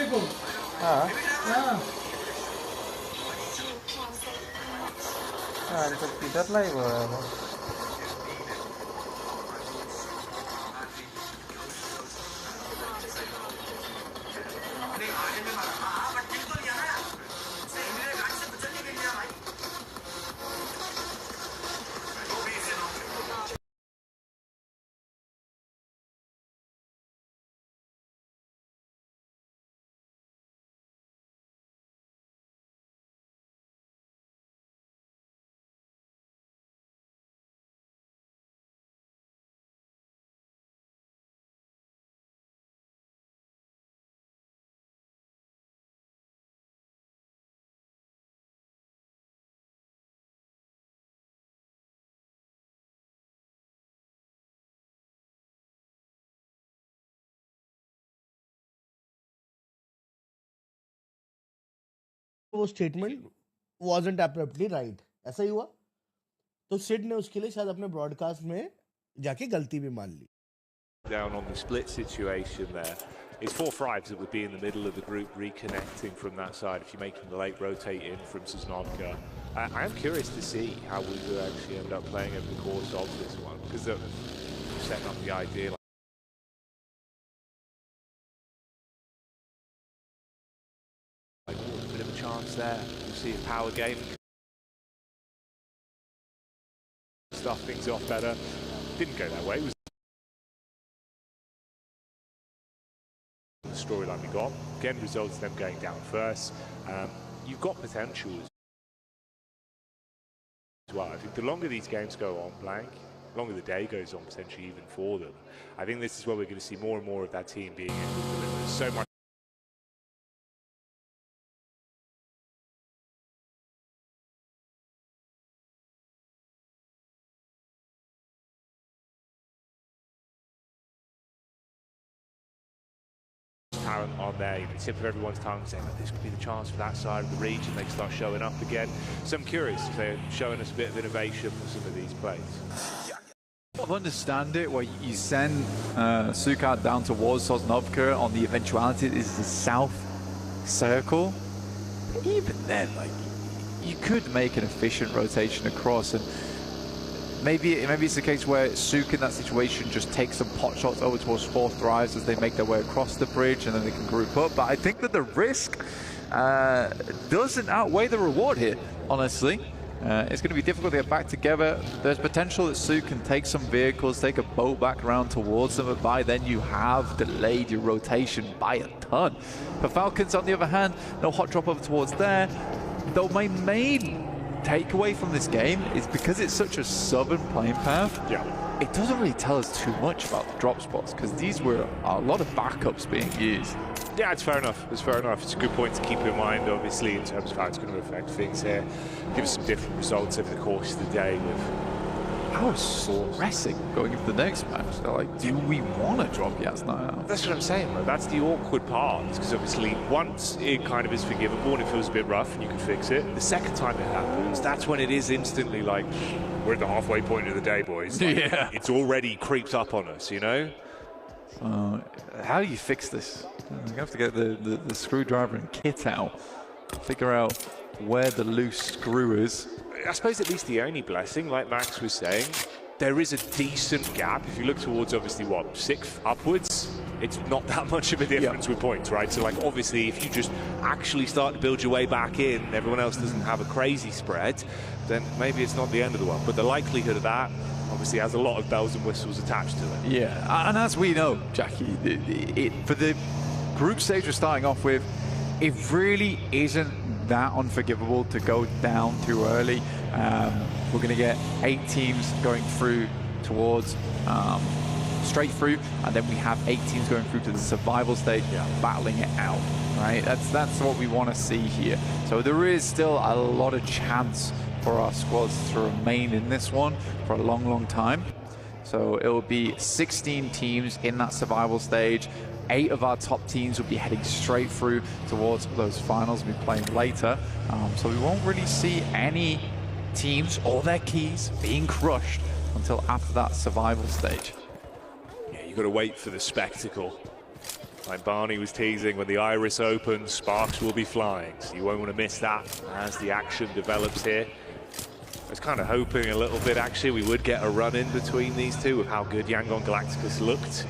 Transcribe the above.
को. हाँ हाँ. तो किधर लाइव हो रहा है वो? वो स्टेटमेंट wasn't appropriately right. ऐसा ही हुआ. तो सिड ने उसके लिए शायद अपने ब्रॉडकास्ट में जाके गलती भी मान ली. Down on the split situation there. It's 4-5s that would be in the middle of the group reconnecting from that side if you're making the late rotate in from Sosnovka. I am curious to see how we will actually end up playing over the course of this one, because they're setting up the idea. Like, oh, a bit of a chance there. We'll see a power game. Stuff things off better. Didn't go that way. It was the storyline we got. Again, results in them going down first. You've got potential as well. I think the longer these games go on, Blank, the longer the day goes on, potentially even for them, I think this is where we're going to see more and more of that team being able to deliver so much. Talent on there, you can tip of everyone's tongue saying that this could be the chance for that side of the region. They start showing up again. So I'm curious if they're showing us a bit of innovation for some of these plays. I understand it where you send Sukat down towards Sosnovka on the eventuality it is the south circle. But even then, like, you could make an efficient rotation across, and maybe it's the case where Suk in that situation just takes some pot shots over towards 4 thrives as they make their way across the bridge, and then they can group up. But I think that the risk doesn't outweigh the reward here, honestly. It's going to be difficult to get back together. There's potential that Suk can take some vehicles, take a boat back around towards them, but by then you have delayed your rotation by a ton. For Falcons, on the other hand, no hot drop over towards there. Though my main takeaway from this game is because it's such a southern playing path, it doesn't really tell us too much about the drop spots, because these were a lot of backups being used. Yeah, it's fair enough. It's fair enough. It's a good point to keep in mind, obviously, in terms of how it's going to affect things here. Give us some different results over the course of the day. I was stressing going into the next match. They're like, do we want to drop Yasna now? That's what I'm saying, bro. That's the awkward part. Because obviously, once it kind of is forgivable and it feels a bit rough and you can fix it, the second time it happens, that's when it is instantly like, we're at the halfway point of the day, boys. Like, yeah. It's already creeped up on us, you know? How do you fix this? You have to get the screwdriver and kit out, figure out where the loose screw is. I suppose at least the only blessing, like Max was saying, there is a decent gap. If you look towards, obviously, what, 6th upwards, it's not that much of a difference with points, right? So, like, obviously, if you just actually start to build your way back in, everyone else doesn't have a crazy spread, then maybe it's not the end of the world. But the likelihood of that obviously has a lot of bells and whistles attached to it. Yeah, and as we know, Jackie, for the group stage we're starting off with, it really isn't that unforgivable to go down too early. We're going to get 8 teams going through towards straight through, and then we have 8 teams going through to the survival stage, battling it out, right? That's what we want to see here. So there is still a lot of chance for our squads to remain in this one for a long, long time. So it will be 16 teams in that survival stage. 8 of our top teams will be heading straight through towards those finals we'll be playing later. So we won't really see any teams or their keys being crushed until after that survival stage. Yeah, you've got to wait for the spectacle. Like Barney was teasing, when the iris opens, sparks will be flying. So you won't want to miss that as the action develops here. I was kind of hoping a little bit, actually, we would get a run in between these two with how good Yangon Galacticus looked